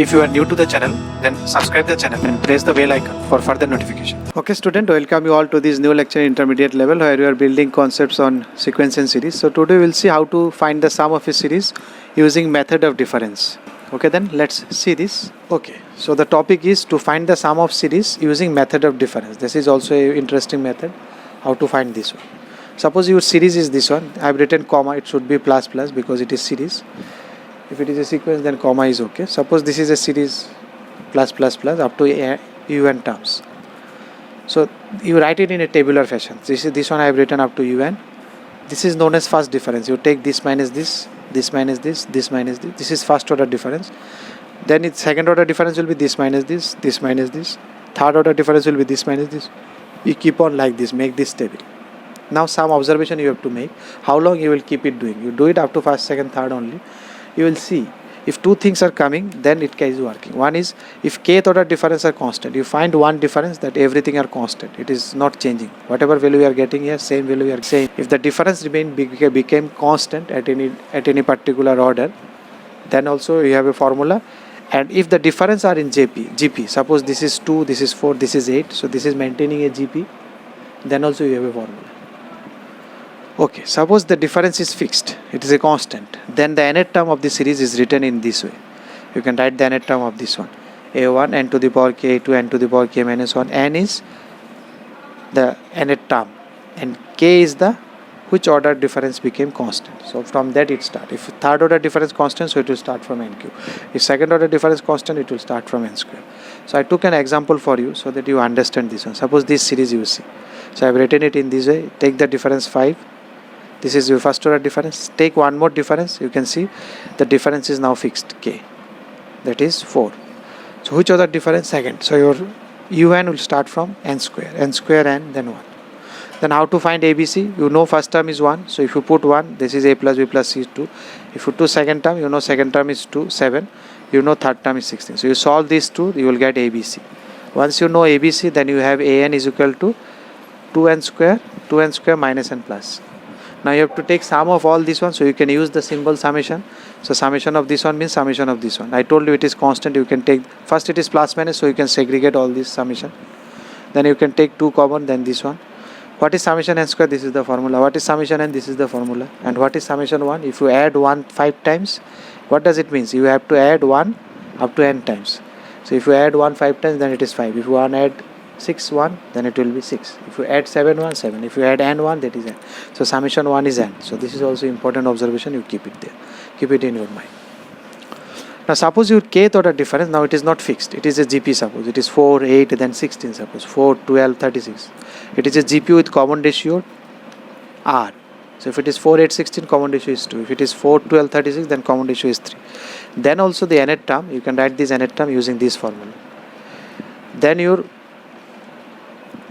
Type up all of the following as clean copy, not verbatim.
If you are new to the channel, then subscribe the channel and press the bell icon for further notification. Okay student, welcome you all to this new lecture intermediate level where we are building concepts on sequence and series. So today we will see how to find the sum of a series using method of difference. Okay, then let's see this. Okay, so the topic is to find the sum of series using method of difference. This is also an interesting method how to find this one. Suppose your series is this one. I have written comma, it should be plus plus because it is series. If it is a sequence, then comma is okay. Suppose this is a series plus plus plus up to un terms. So you write it in a tabular fashion. This one I have written up to un. This is known as first difference. You take this minus this, this minus this, this minus this. This is first order difference. Then its second order difference will be this minus this, this minus this. Third order difference will be this minus this. You keep on like this, make this table. Now some observation you have to make. How long you will keep it doing? You do it up to first, second, third only. You will see if two things are coming, then it is working. One is if kth order difference are constant. You find one difference that everything are constant. It is not changing. Whatever value you are getting here, same value you are saying. If the difference became constant at any particular order, then also you have a formula. And if the difference are in GP, suppose this is 2, this is 4, this is 8, so this is maintaining a GP, then also you have a formula. Okay, suppose the difference is fixed, it is a constant, then the nth term of the series is written in this way. You can write the nth term of this one. A1 n to the power k, A2 n to the power k minus 1. N is the nth term and k is the which order difference became constant. So from that it starts. If third order difference constant, so it will start from n cube. If second order difference constant, it will start from n square. So I took an example for you so that you understand this one. Suppose this series you see. So I have written it in this way. Take the difference 5. This is your first order difference. Take one more difference. You can see the difference is now fixed k. That is 4. So which other difference? Second. So your un will start from n square n then 1. Then how to find ABC? You know first term is 1. So if you put 1, this is a plus b plus c is 2. If you do second term, you know second term is 2, 7. You know third term is 16. So you solve these two, you will get ABC. Once you know ABC, then you have an is equal to 2n square minus n plus. Now you have to take sum of all this one, so you can use the symbol summation. So summation of this one means summation of this one. I told you it is constant. You can take, first it is plus minus, so you can segregate all this summation. Then you can take 2 common, then this one. What is summation n square? This is the formula. What is summation n? This is the formula. And what is summation 1? If you add 1 5 times, what does it mean? You have to add 1 up to n times. So if you add 1 5 times, then it is 5. If you add 6 1, then it will be 6. If you add 7 1, 7. If you add n 1, that is n. So summation 1 is n. So this is also important observation. You keep it there. Keep it in your mind. Now suppose your kth order difference, now it is not fixed. It is a GP suppose. It is 4, 8, then 16 suppose. 4, 12, 36. It is a GP with common ratio R. So if it is 4, 8, 16, common ratio is 2. If it is 4, 12, 36, then common ratio is 3. Then also the nth term, you can write this nth term using this formula. Then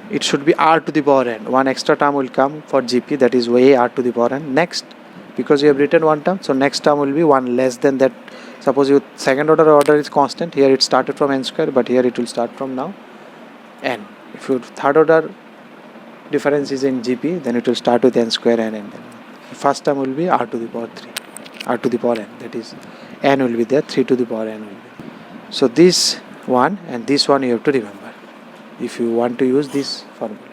it should be r to the power n. One extra term will come for GP, that is a r to the power n. Next, because you have written one term, so next term will be one less than that. Suppose your second order is constant. Here it started from n square, but here it will start from now n. If your third order difference is in GP, then it will start with n square n and n. First term will be r to the power 3, r to the power n. That is n will be there, 3 to the power n will be. So this one and this one you have to remember if you want to use this formula.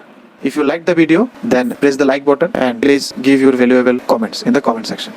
If you like the video, then press the like button and please give your valuable comments in the comment section.